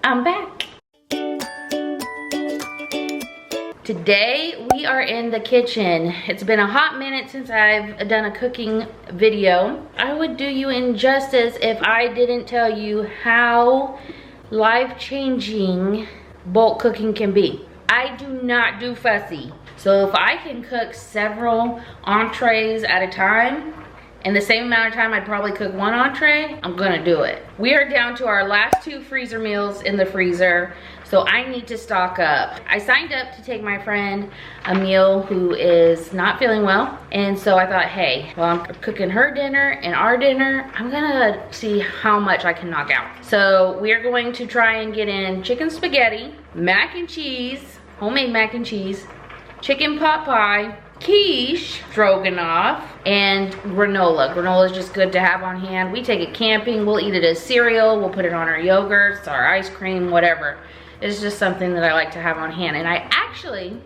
I'm back. Today we are in the kitchen. It's been a hot minute since I've done a cooking video. I would do you injustice if I didn't tell you how life-changing bulk cooking can be. I do not do fussy. So if I can cook several entrees at a time, in the same amount of time I'd probably cook one entree, I'm gonna do it. We are down to our last 2 freezer meals in the freezer, so I need to stock up. I signed up to take my friend a meal who is not feeling well, and so I thought, hey, while I'm cooking her dinner and our dinner, I'm gonna see how much I can knock out. So we are going to try and get in chicken spaghetti, mac and cheese, homemade mac and cheese, chicken pot pie, quiche, stroganoff, and granola. Granola is just good to have on hand. We take it camping, we'll eat it as cereal, we'll put it on our yogurts, our ice cream, whatever. It's just something that I like to have on hand. And I actually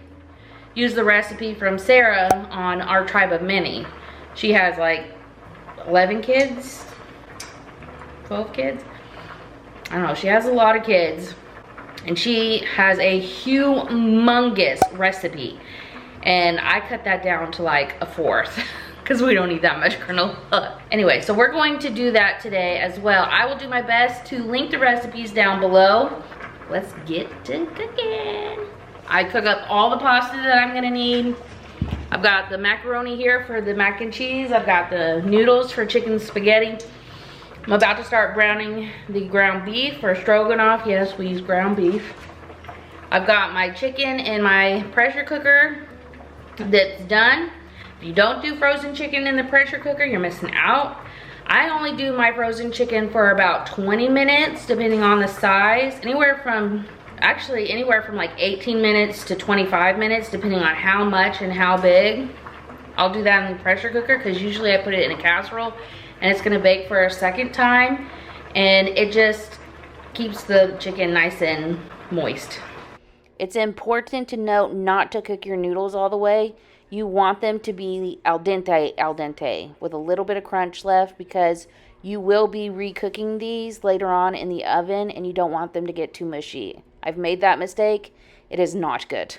use the recipe from Sarah on our tribe of many. She has like 11 kids, 12 kids. I don't know, she has a lot of kids. And she has a humongous recipe. And I cut that down to like a 1/4 because we don't need that much granola. Anyway, so we're going to do that today as well. I will do my best to link the recipes down below. Let's get to cooking. I cook up all the pasta that I'm gonna need. I've got the macaroni here for the mac and cheese. I've got the noodles for chicken spaghetti. I'm about to start browning the ground beef for stroganoff. Yes, we use ground beef. I've got my chicken in my pressure cooker that's done. If you don't do frozen chicken in the pressure cooker, you're missing out. I only do my frozen chicken for about 20 minutes, depending on the size. Anywhere from like 18 minutes to 25 minutes, depending on how much and how big. I'll do that in the pressure cooker because usually I put it in a casserole and it's gonna bake for a second time. And it just keeps the chicken nice and moist. It's important to note not to cook your noodles all the way. You want them to be al dente, with a little bit of crunch left because you will be recooking these later on in the oven and you don't want them to get too mushy. I've made that mistake. It is not good.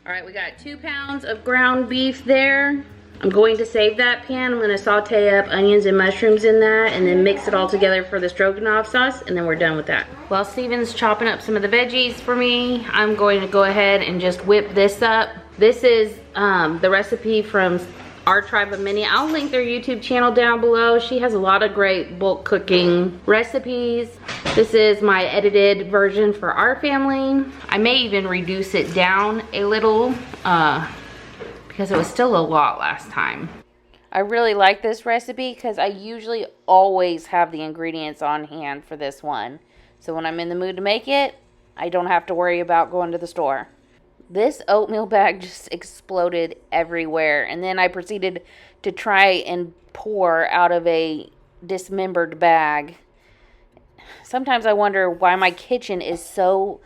All right, we got 2 pounds of ground beef there. I'm going to save that pan. I'm going to saute up onions and mushrooms in that and then mix it all together for the stroganoff sauce, and then we're done with that. While Steven's chopping up some of the veggies for me, I'm going to go ahead and just whip this up. This is the recipe from our tribe of many. I'll link their YouTube channel down below. She has a lot of great bulk cooking recipes. This is my edited version for our family. I may even reduce it down a little, because it was still a lot last time. I really like this recipe because I usually always have the ingredients on hand for this one. So when I'm in the mood to make it, I don't have to worry about going to the store. This oatmeal bag just exploded everywhere. And then I proceeded to try and pour out of a dismembered bag. Sometimes I wonder why my kitchen is so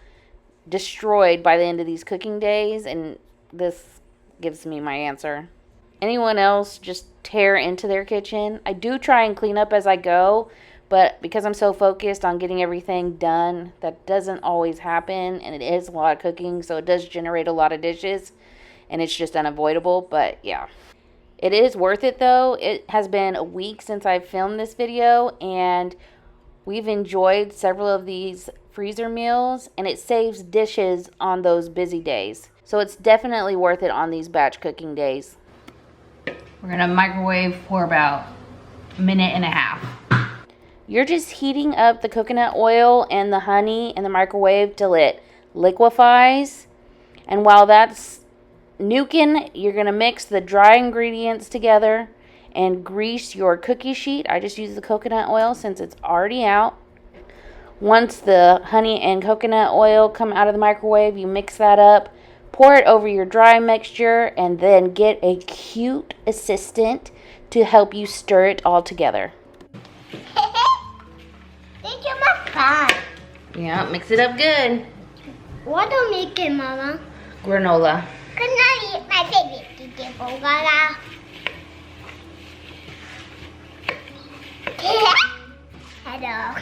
destroyed by the end of these cooking days, and this gives me my answer. Anyone else just tear into their kitchen? I do try and clean up as I go, but because I'm so focused on getting everything done, that doesn't always happen, and it is a lot of cooking, so it does generate a lot of dishes, and it's just unavoidable. But yeah, it is worth it though. It has been a week since I've filmed this video, and we've enjoyed several of these freezer meals, and it saves dishes on those busy days. So it's definitely worth it on these batch cooking days. We're gonna microwave for about a minute and a half. You're just heating up the coconut oil and the honey in the microwave till it liquefies. And while that's nuking, you're gonna mix the dry ingredients together and grease your cookie sheet. I just use the coconut oil since it's already out. Once the honey and coconut oil come out of the microwave, you mix that up. Pour it over your dry mixture and then get a cute assistant to help you stir it all together. Thank you, my fun. Yeah, mix it up good. What are you making, Mama? Granola. Can I eat my favorite granola? Hello.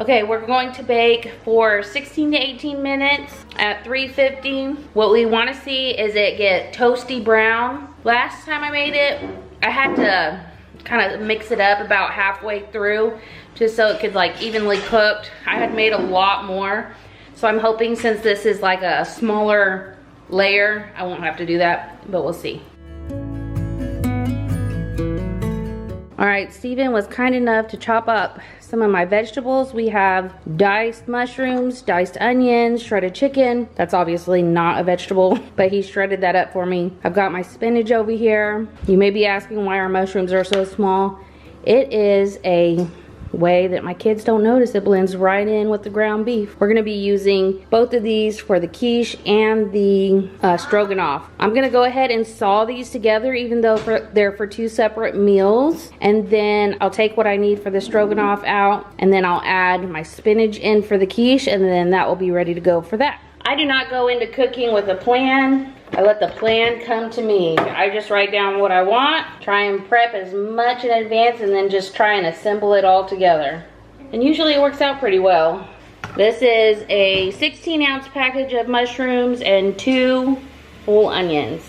Okay, we're going to bake for 16 to 18 minutes at 350. What we want to see is it get toasty brown. Last time I made it, I had to kind of mix it up about halfway through just so it could like evenly cooked. I had made a lot more, so I'm hoping since this is like a smaller layer, I won't have to do that, but we'll see. All right, Steven was kind enough to chop up some of my vegetables. We have diced mushrooms, diced onions, shredded chicken. That's obviously not a vegetable, but he shredded that up for me. I've got my spinach over here. You may be asking why our mushrooms are so small. It is a way that my kids don't notice. It blends right in with the ground beef. We're gonna be using both of these for the quiche and the stroganoff. I'm gonna go ahead and saw these together even though they're for two separate meals, and then I'll take what I need for the stroganoff out, and then I'll add my spinach in for the quiche, and then that will be ready to go for that. I do not go into cooking with a plan. I let the plan come to me. I just write down what I want, try and prep as much in advance, and then just try and assemble it all together. And usually it works out pretty well. This is a 16-ounce package of mushrooms and 2 full onions.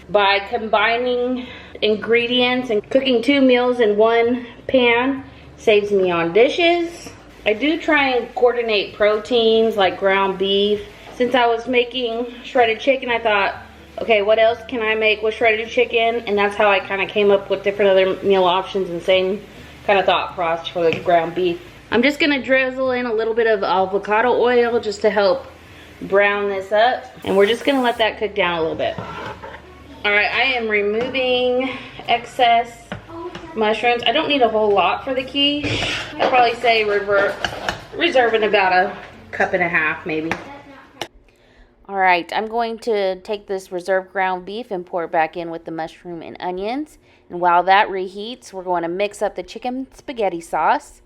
By combining ingredients and cooking 2 meals in one pan, saves me on dishes. I do try and coordinate proteins like ground beef. Since I was making shredded chicken, I thought, okay, what else can I make with shredded chicken? And that's how I kind of came up with different other meal options and same kind of thought process for the ground beef. I'm just gonna drizzle in a little bit of avocado oil just to help brown this up. And we're just gonna let that cook down a little bit. All right, I am removing excess mushrooms. I don't need a whole lot for the quiche. I'd probably say reserving about a cup and a half maybe. All right, I'm going to take this reserved ground beef and pour it back in with the mushroom and onions. And while that reheats, we're going to mix up the chicken spaghetti sauce.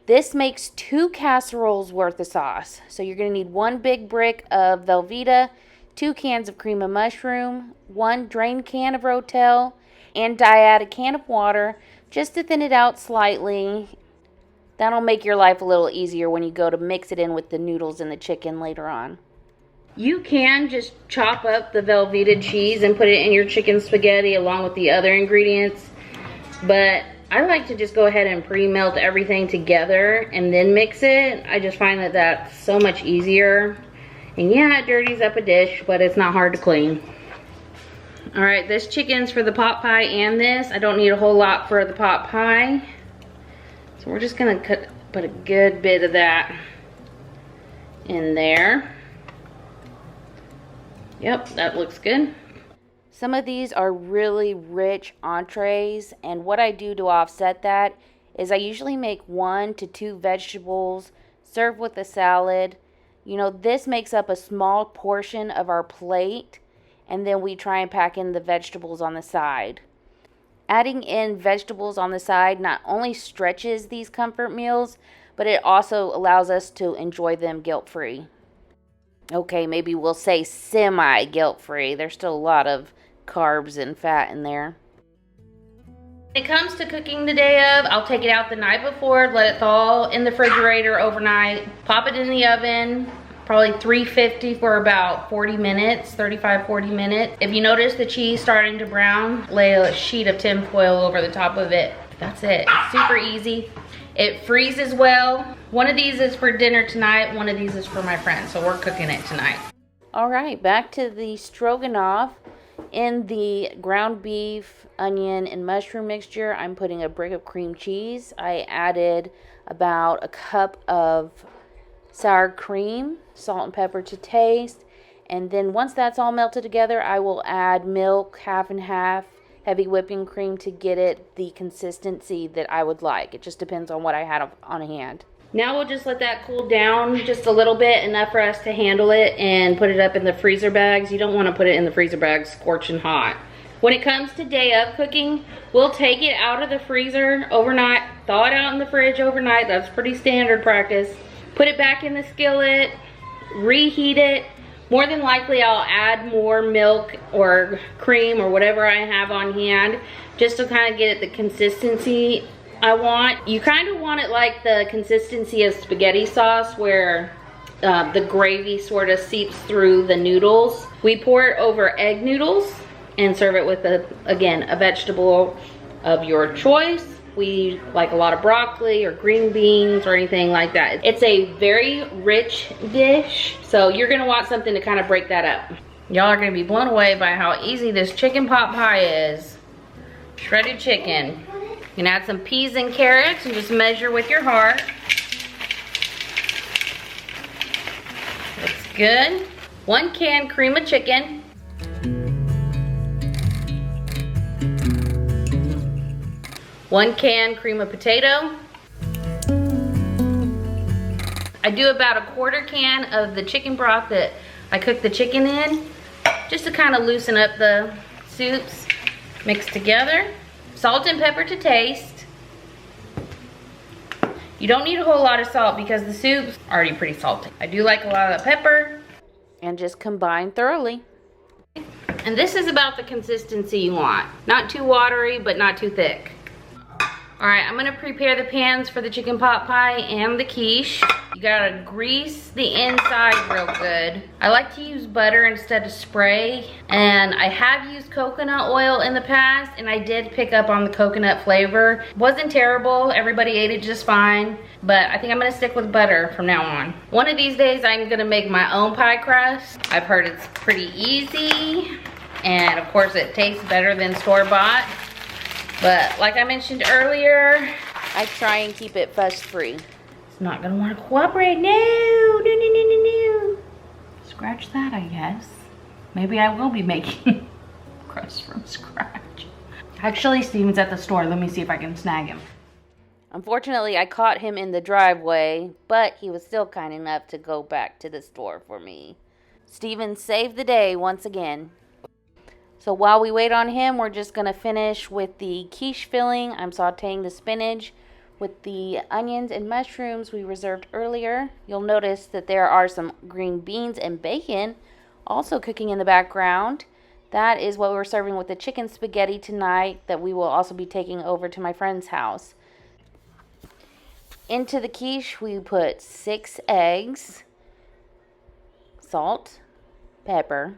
This makes 2 casseroles worth of sauce. So you're going to need 1 big brick of Velvetta, 2 cans of cream of mushroom, 1 drained can of Rotel, and add a can of water just to thin it out slightly. That'll make your life a little easier when you go to mix it in with the noodles and the chicken later on. You can just chop up the Velveeta cheese and put it in your chicken spaghetti along with the other ingredients, but I like to just go ahead and pre-melt everything together and then mix it. I just find that that's so much easier. And yeah, it dirties up a dish, but it's not hard to clean. All right, this chicken's for the pot pie and this. I don't need a whole lot for the pot pie. So we're just gonna put a good bit of that in there. Yep, that looks good. Some of these are really rich entrees, and what I do to offset that is I usually make 1 to 2 vegetables served with a salad. You know, this makes up a small portion of our plate, and then we try and pack in the vegetables on the side. Adding in vegetables on the side not only stretches these comfort meals, but it also allows us to enjoy them guilt-free. Okay, maybe we'll say semi-guilt-free. There's still a lot of carbs and fat in there. When it comes to cooking the day of, I'll take it out the night before, let it thaw in the refrigerator overnight, pop it in the oven, probably 350 for about 40 minutes, 35-40 minutes. If you notice the cheese starting to brown, lay a sheet of tin foil over the top of it. That's it. It's super easy. It freezes well. One of these is for dinner tonight. One of these is for my friends. So we're cooking it tonight. All right, back to the stroganoff. In the ground beef, onion, and mushroom mixture, I'm putting a brick of cream cheese. I added about a cup of sour cream, salt and pepper to taste. And then once that's all melted together, I will add milk, half and half, heavy whipping cream to get it the consistency that I would like. It just depends on what I had on hand. Now we'll just let that cool down just a little bit, enough for us to handle it and put it up in the freezer bags. You don't want to put it in the freezer bags scorching hot. When it comes to day of cooking, we'll take it out of the freezer overnight, thaw it out in the fridge overnight. That's pretty standard practice. Put it back in the skillet, reheat it. More than likely I'll add more milk or cream or whatever I have on hand just to kind of get it the consistency You kind of want it like the consistency of spaghetti sauce where the gravy sort of seeps through the noodles. We pour it over egg noodles and serve it with, again, a vegetable of your choice. We like a lot of broccoli or green beans or anything like that. It's a very rich dish, so you're gonna want something to kind of break that up. Y'all are gonna be blown away by how easy this chicken pot pie is. Shredded chicken. You can add some peas and carrots and just measure with your heart. Looks good. 1 can cream of chicken. 1 can cream of potato. I do about a 1/4 can of the chicken broth that I cook the chicken in, just to kind of loosen up the soups. Mix together. Salt and pepper to taste. You don't need a whole lot of salt because the soup's already pretty salty. I do like a lot of the pepper. And just combine thoroughly. And this is about the consistency you want. Not too watery, but not too thick. All right, I'm gonna prepare the pans for the chicken pot pie and the quiche. You gotta grease the inside real good. I like to use butter instead of spray, and I have used coconut oil in the past, and I did pick up on the coconut flavor. Wasn't terrible, everybody ate it just fine, but I think I'm gonna stick with butter from now on. One of these days, I'm gonna make my own pie crust. I've heard it's pretty easy, and of course it tastes better than store-bought. But like I mentioned earlier, I try and keep it fuss-free. It's not gonna wanna cooperate. No. Scratch that, I guess. Maybe I will be making crust from scratch. Actually, Steven's at the store. Let me see if I can snag him. Unfortunately, I caught him in the driveway, but he was still kind enough to go back to the store for me. Steven saved the day once again. So while we wait on him, we're just going to finish with the quiche filling. I'm sauteing the spinach with the onions and mushrooms we reserved earlier. You'll notice that there are some green beans and bacon also cooking in the background. That is what we're serving with the chicken spaghetti tonight that we will also be taking over to my friend's house. Into the quiche, we put 6 eggs, salt, pepper,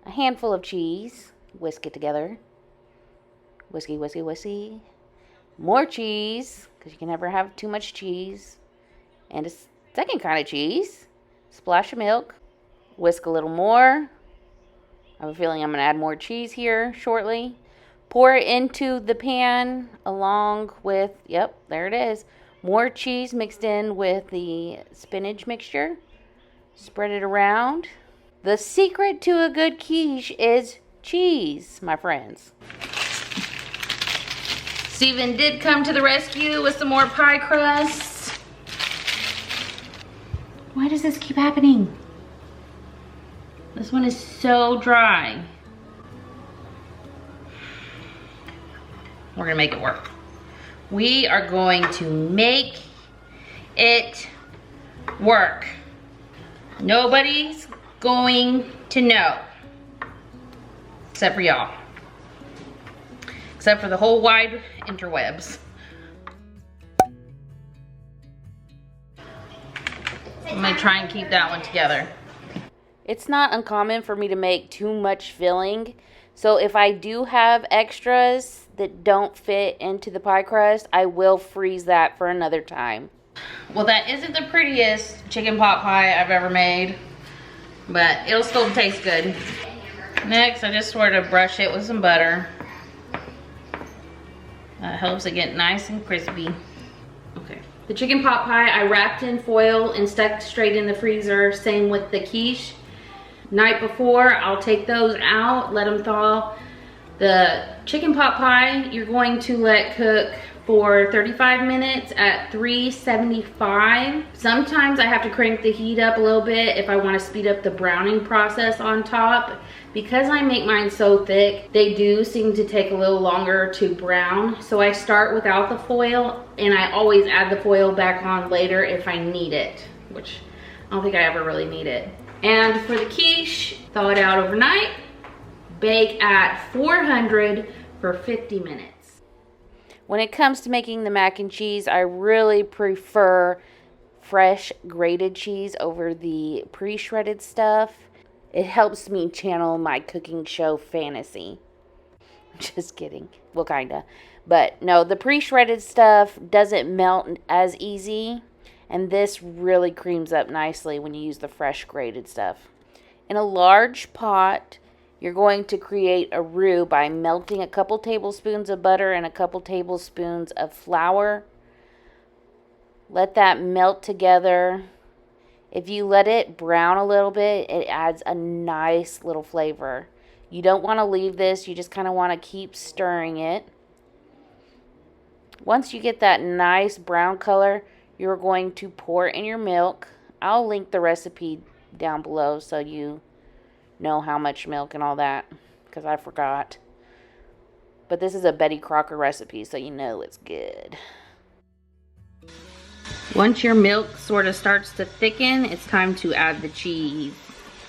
a handful of cheese, whisk it together, whiskey, more cheese, because you can never have too much cheese, and a second kind of cheese, splash of milk, whisk a little more. I have a feeling I'm going to add more cheese here shortly. Pour it into the pan along with, yep, there it is, more cheese mixed in with the spinach mixture. Spread it around. The secret to a good quiche is cheese, my friends. Steven did come to the rescue with some more pie crust. Why does this keep happening? This one is so dry. We're gonna make it work. We are going to make it work. Nobody's going to know, except for y'all, except for the whole wide interwebs. I'm gonna try and keep that one together. It's not uncommon for me to make too much filling, so if I do have extras that don't fit into the pie crust, I will freeze that for another time. Well, that isn't the prettiest chicken pot pie I've ever made, but it'll still taste good. Next, I just sort of brush it with some butter. That helps it get nice and crispy. Okay. The chicken pot pie I wrapped in foil and stuck straight in the freezer. Same with the quiche. Night before, I'll take those out, let them thaw. The chicken pot pie, you're going to let cook for 35 minutes at 375. Sometimes I have to crank the heat up a little bit if I want to speed up the browning process on top. Because I make mine so thick, they do seem to take a little longer to brown. So I start without the foil, and I always add the foil back on later if I need it, which I don't think I ever really need it. And for the quiche, thaw it out overnight, bake at 400 for 50 minutes. When it comes to making the mac and cheese, I really prefer fresh grated cheese over the pre-shredded stuff. It helps me channel my cooking show fantasy. Just kidding. Well, kinda. But no, the pre-shredded stuff doesn't melt as easy. And this really creams up nicely when you use the fresh grated stuff. In a large pot, you're going to create a roux by melting a couple tablespoons of butter and a couple tablespoons of flour. Let that melt together. If you let it brown a little bit, it adds a nice little flavor. You don't want to leave this. You just kind of want to keep stirring it. Once you get that nice brown color, you're going to pour in your milk. I'll link the recipe down below so you know how much milk and all that, because I forgot. But this is a Betty Crocker recipe, so you know it's good. Once your milk sort of starts to thicken, it's time to add the cheese.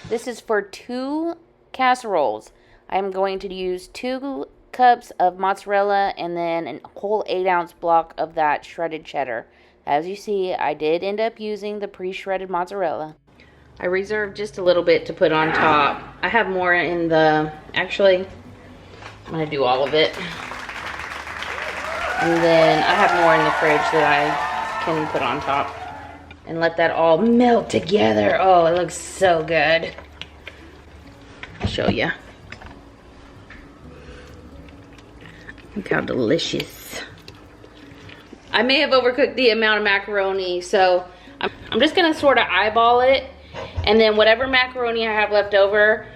This is for 2 casseroles. I'm going to use 2 cups of mozzarella and then a whole 8-ounce block of that shredded cheddar. As you see, I did end up using the pre-shredded mozzarella. I reserved just a little bit to put on top. I have more in the, actually, I'm gonna do all of it. And then I have more in the fridge that I can put on top. And let that all melt together. Oh, it looks so good. I'll show you. Look how delicious. I may have overcooked the amount of macaroni, so I'm just gonna sort of eyeball it. And then whatever macaroni I have left over,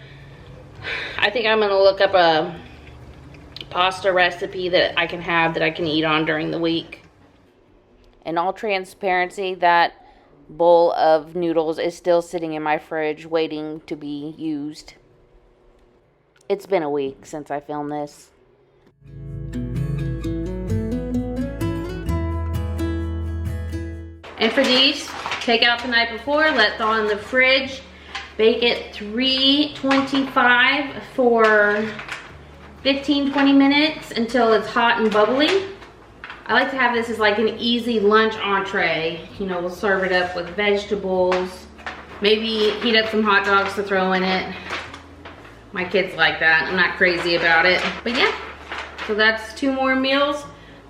I think I'm gonna look up a pasta recipe that I can have that I can eat on during the week. In all transparency, that bowl of noodles is still sitting in my fridge waiting to be used. It's been a week since I filmed this. And for these, take out the night before, let thaw in the fridge, bake it 325 for 15-20 minutes until it's hot and bubbly. I like to have this as like an easy lunch entree. You know, we'll serve it up with vegetables, maybe heat up some hot dogs to throw in it. My kids like that. I'm not crazy about it. But yeah, so that's 2 more meals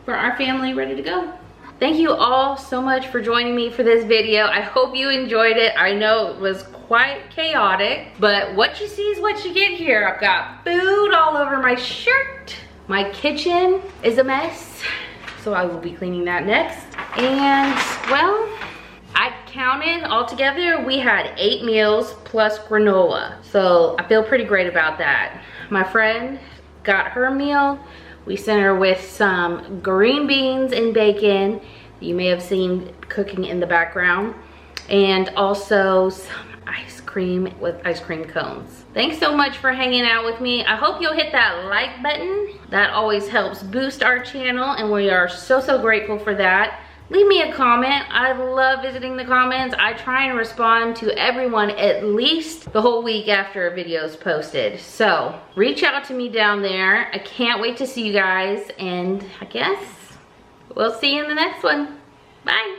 for our family ready to go. Thank you all so much for joining me for this video. I hope you enjoyed it. I know it was quite chaotic, but what you see is what you get here. I've got food all over my shirt. My kitchen is a mess, so I will be cleaning that next. And well, I counted altogether, we had 8 meals plus granola. So I feel pretty great about that. My friend got her meal. We sent her with some green beans and bacon you may have seen cooking in the background, and also some ice cream with ice cream cones. Thanks so much for hanging out with me. I hope you'll hit that like button. That always helps boost our channel, and we are so grateful for that. Leave me a comment. I love visiting the comments. I try and respond to everyone at least the whole week after a video is posted. So reach out to me down there. I can't wait to see you guys, and I guess we'll see you in the next one. Bye.